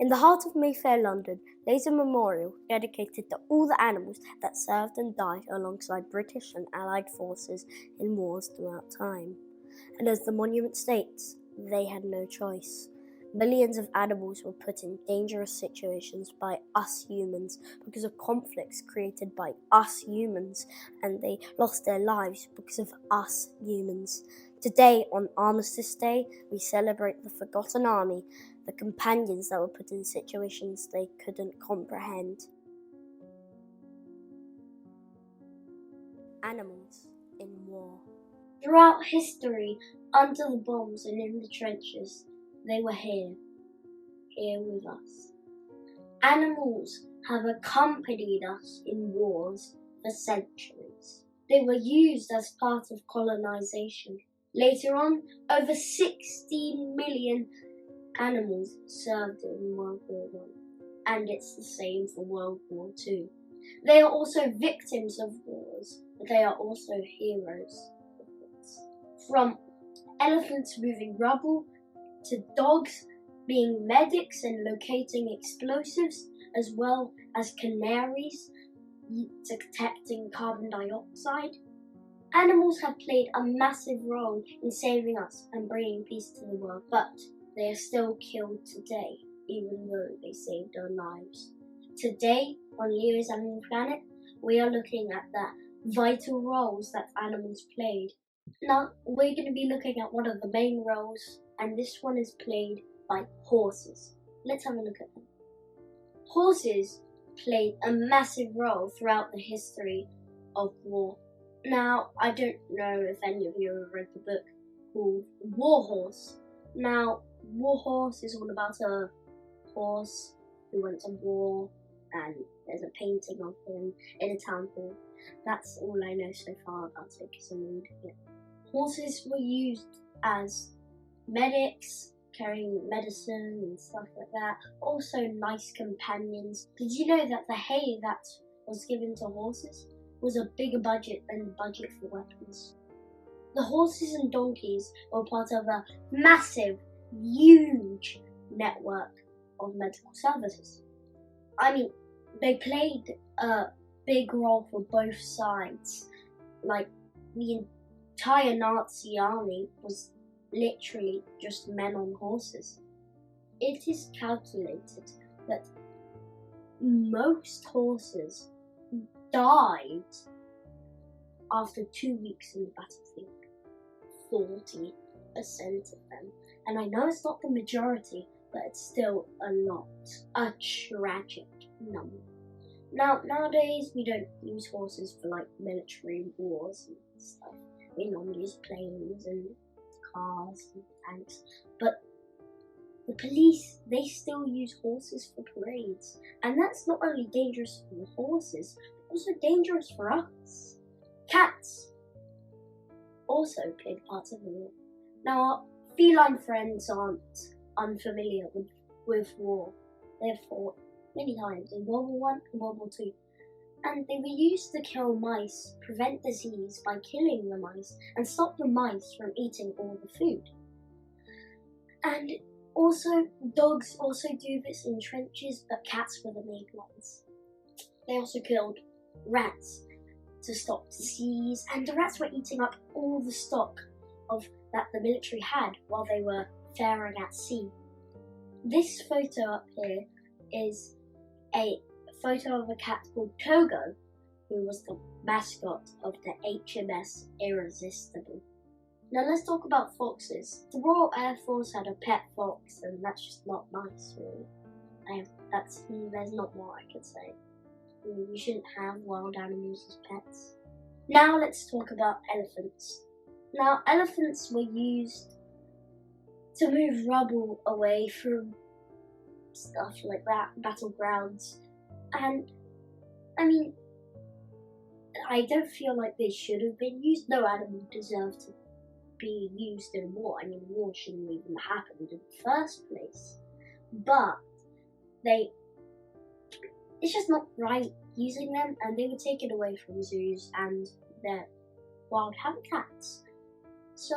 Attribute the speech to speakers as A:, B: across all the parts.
A: In the heart of Mayfair, London, lays a memorial dedicated to all the animals that served and died alongside British and Allied forces in wars throughout time. And as the monument states, they had no choice. Millions of animals were put in dangerous situations by us humans because of conflicts created by us humans, and they lost their lives because of us humans. Today, on Armistice Day, we celebrate the forgotten army, the companions that were put in situations they couldn't comprehend. Animals in war. Throughout history, under the bombs and in the trenches, they were here with us. Animals have accompanied us in wars for centuries. They were used as part of colonization. Later on, over 16 million animals served in World War I, and it's the same for World War II. They are also victims of wars, but they are also heroes. From elephants moving rubble to dogs being medics and locating explosives, as well as canaries detecting carbon dioxide. Animals have played a massive role in saving us and bringing peace to the world, but they are still killed today, even though they saved our lives. Today, on Leo's Animal Planet, we are looking at the vital roles that animals played. Now, we're going to be looking at one of the main roles, and this one is played by horses. Let's have a look at them. Horses played a massive role throughout the history of war. Now, I don't know if any of you have read the book called War Horse. Now, War Horse is all about a horse who went to war, and there's a painting of him in a town hall. That's all I know so far about it because I'm reading it. Horses were used as medics, carrying medicine and stuff like that. Also nice companions. Did you know that the hay that was given to horses was a bigger budget than the budget for weapons? The horses and donkeys were part of a massive, huge network of medical services. I mean, they played a big role for both sides. Like, the entire Nazi army was literally just men on horses. It is calculated that most horses died after 2 weeks in the battlefield. 40% of them. And I know it's not the majority, but it's still a lot. A tragic number. Now, nowadays, we don't use horses for like military wars and stuff. We normally use planes and cars and tanks. But the police, they still use horses for parades. And that's not only dangerous for the horses, but also dangerous for us. Cats also played part of the war. Now, our feline friends aren't unfamiliar with war. They have fought many times in World War I and World War II. And they were used to kill mice, prevent disease by killing the mice, and stop the mice from eating all the food. And also, dogs also do this in trenches, but cats were the main ones. They also killed rats to stop disease, and the rats were eating up all the stock of that the military had while they were faring at sea. This photo up here is a photo of a cat called Togo, who was the mascot of the HMS Irresistible. Now let's talk about foxes. The Royal Air Force had a pet fox, and that's just not nice, really. There's not more I could say. We shouldn't have wild animals as pets. Now let's talk about elephants. Now, elephants were used to move rubble away from stuff like that, battlegrounds. And, I mean, I don't feel like they should have been used. No animal deserved to be used in war. I mean, war shouldn't even happen in the first place. But it's just not right using them, and they were taken away from zoos and their wild habitats. So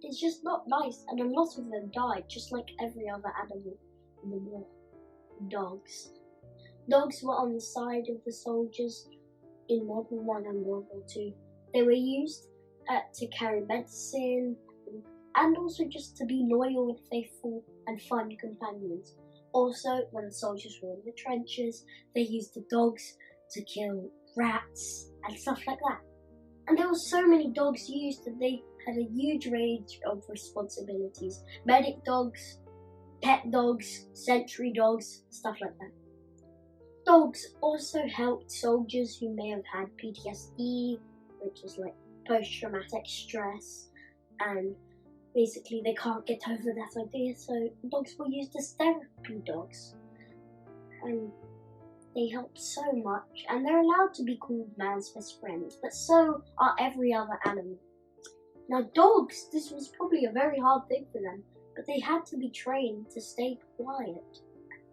A: it's just not nice, and a lot of them died, just like every other animal in the war. dogs. Dogs were on the side of the soldiers in World War One and World War Two. They were used to carry medicine and also just to be loyal and faithful and fun companions. Also, when the soldiers were in the trenches, they used the dogs to kill rats and stuff like that. And there were so many dogs used that they had a huge range of responsibilities. Medic dogs, pet dogs, sentry dogs, stuff like that. Dogs also helped soldiers who may have had PTSD, which is like post-traumatic stress, and basically they can't get over that idea, so dogs were used as therapy dogs. And they help so much, and they're allowed to be called man's best friends, but so are every other animal. Now dogs, this was probably a very hard thing for them, but they had to be trained to stay quiet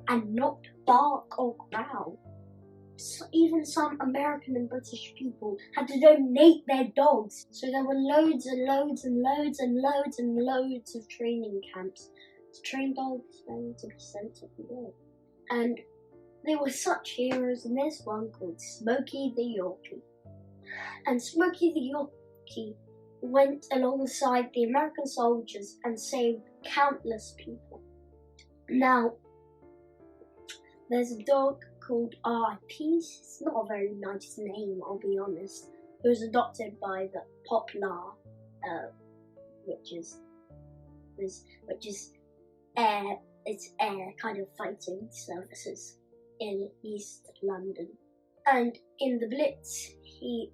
A: and not bark or growl. So even some American and British people had to donate their dogs, so there were loads and loads and loads and loads and loads of training camps to train dogs and to be sent to the war. And they were such heroes, and there's one called Smokey the Yorkie. And Smokey the Yorkie went alongside the American soldiers and saved countless people. Now, there's a dog called R.I.P. It's not a very nice name, I'll be honest. It was adopted by the Poplar, which is air kind of fighting services in East London. And in the Blitz, he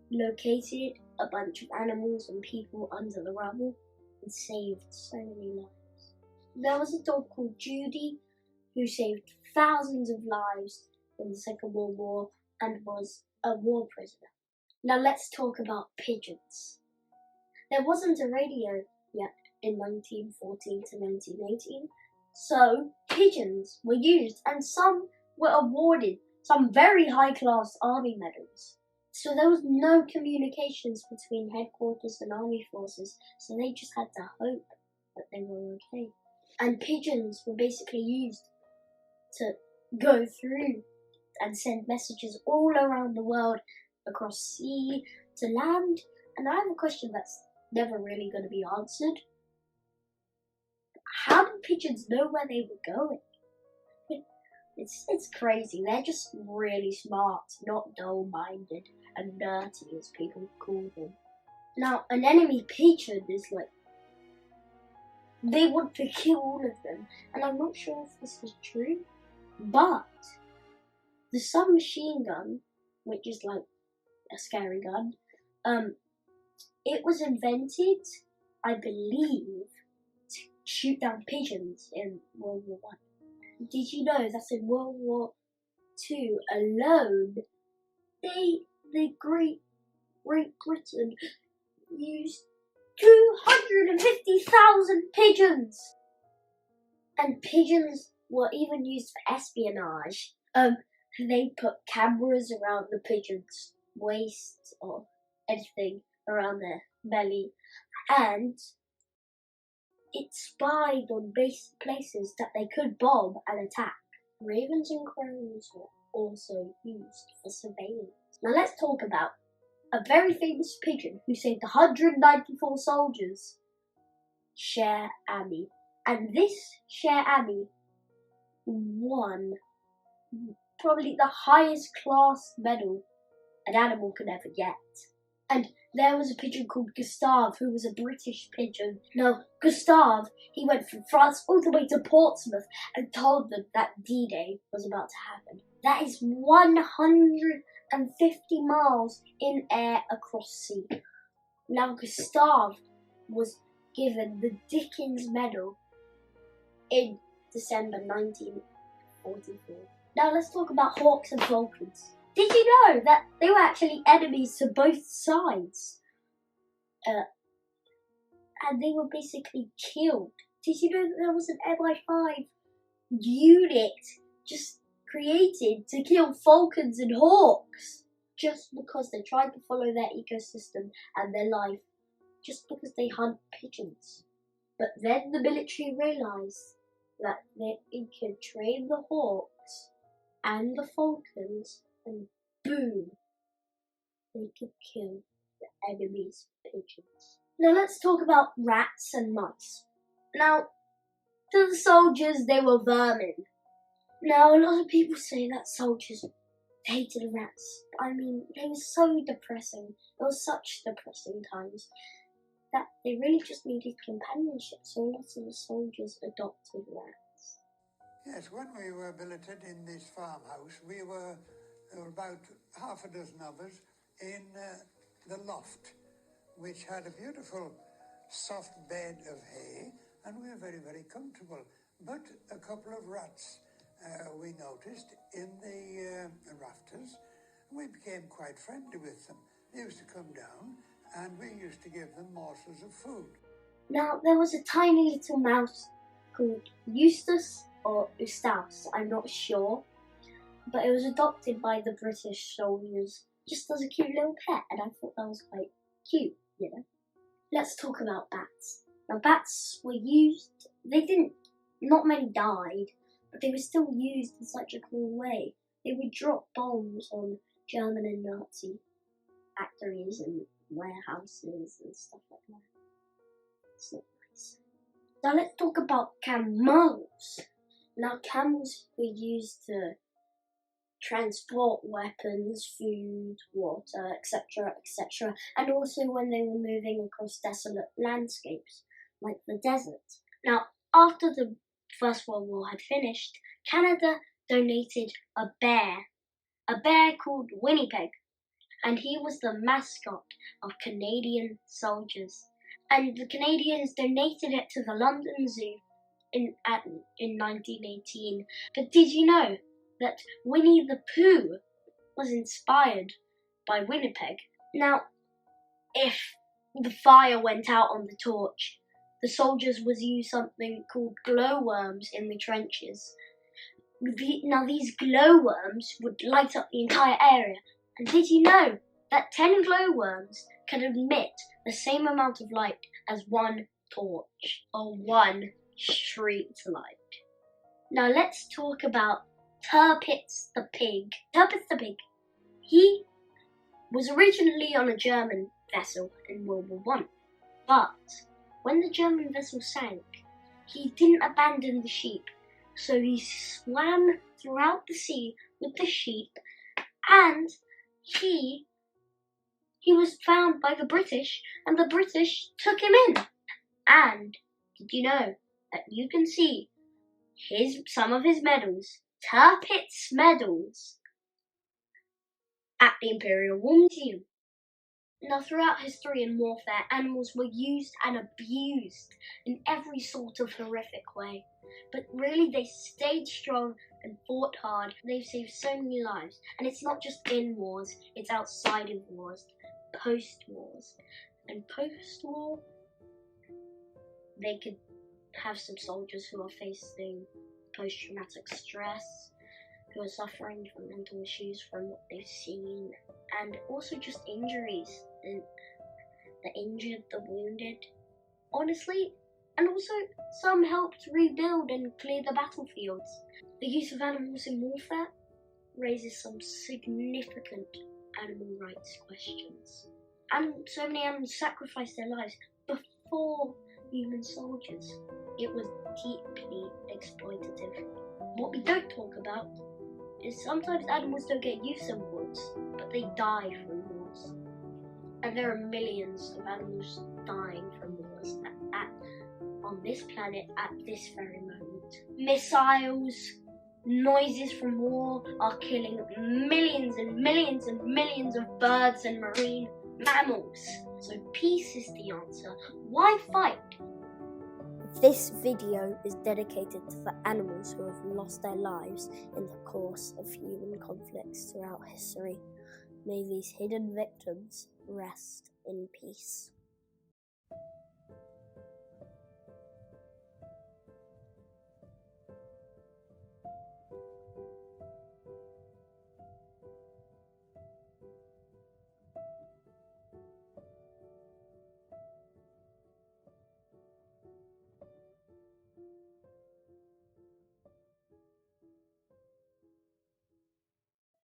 A: located a bunch of animals and people under the rubble and saved so many lives. There was a dog called Judy who saved thousands of lives in the Second World War and was a war prisoner. Now let's talk about pigeons. There wasn't a radio yet in 1914 to 1918, so pigeons were used, and some were awarded some very high-class army medals. So there was no communications between headquarters and army forces, so they just had to hope that they were okay. And pigeons were basically used to go through and send messages all around the world, across sea to land. And I have a question that's never really going to be answered. How do pigeons know where they were going? It's crazy. They're just really smart, not dull-minded and nerdy, as people call them. Now, an enemy pigeon is like, they want to kill all of them. And I'm not sure if this is true, but the submachine gun, which is like a scary gun, it was invented, I believe, to shoot down pigeons in World War One. Did you know that in World War Two alone, the Great Britain used 250,000 pigeons, and pigeons were even used for espionage. They put cameras around the pigeon's waist or anything around their belly, and it spied on places that they could bomb and attack. Ravens and crows were also used for surveillance. Now let's talk about a very famous pigeon who saved 194 soldiers, Cher Ami. And this Cher Ami won probably the highest class medal an animal could ever get. And there was a pigeon called Gustave, who was a British pigeon. Now, Gustave, he went from France all the way to Portsmouth and told them that D-Day was about to happen. That is 150 miles in air across sea. Now, Gustave was given the Dickens Medal in December 1944. Now, let's talk about hawks and falcons. Did you know that they were actually enemies to both sides? And they were basically killed. Did you know that there was an MI5 unit just created to kill falcons and hawks? Just because they tried to follow their ecosystem and their life, just because they hunt pigeons. But then the military realised that they could trade the hawks and the falcons, and boom, they could kill the enemy's pigeons. Now let's talk about rats and mice. Now, to the soldiers, they were vermin. Now, a lot of people say that soldiers hated rats. I mean, they were so depressing. There were such depressing times that they really just needed companionship, so lots of the soldiers adopted rats.
B: Yes, when we were billeted in this farmhouse, there were about half a dozen of us in the loft, which had a beautiful soft bed of hay, and we were very, very comfortable. But a couple of rats we noticed in the rafters. We became quite friendly with them. They used to come down, and we used to give them morsels of food.
A: Now, there was a tiny little mouse called Eustace or Eustace, I'm not sure, but it was adopted by the British soldiers just as a cute little pet, and I thought that was quite cute, you know. Let's talk about bats. Now, bats were used, not many died, but they were still used in such a cool way. They would drop bombs on German and Nazi factories and warehouses and stuff like that. It's not nice. Now let's talk about camels. Now, camels were used to transport weapons, food, water, etc., etc., and also when they were moving across desolate landscapes like the desert. Now, after the First World War had finished, Canada donated a bear called Winnipeg, and he was the mascot of Canadian soldiers. And the Canadians donated it to the London Zoo in 1918. But did you know that Winnie the Pooh was inspired by Winnipeg? Now, if the fire went out on the torch, the soldiers would use something called glowworms in the trenches. Now, these glowworms would light up the entire area. And did you know that 10 glowworms can emit the same amount of light as one torch or one street light? Now let's talk about Tirpitz the pig. Tirpitz the pig, he was originally on a German vessel in World War I, but when the German vessel sank, he didn't abandon the sheep, so he swam throughout the sea with the sheep, and he was found by the British, and the British took him in. And did you know that you can see some of his medals, Tirpitz medals, at the Imperial War Museum? Now, throughout history and warfare, animals were used and abused in every sort of horrific way. But really, they stayed strong and fought hard. They've saved so many lives. And it's not just in wars, it's outside of wars, post-wars. And post-war, they could have some soldiers who are facing post-traumatic stress, who are suffering from mental issues from what they've seen, and also just injuries, the injured, the wounded, honestly, and also some helped rebuild and clear the battlefields. The use of animals in warfare raises some significant animal rights questions. And so many animals sacrificed their lives before human soldiers. It was deeply exploitative. What we don't talk about is sometimes animals don't get use in wars, but they die from wars. And there are millions of animals dying from wars on this planet at this very moment. Missiles, noises from war are killing millions and millions and millions of birds and marine mammals. So peace is the answer. Why fight? This video is dedicated to the animals who have lost their lives in the course of human conflicts throughout history. May these hidden victims rest in peace.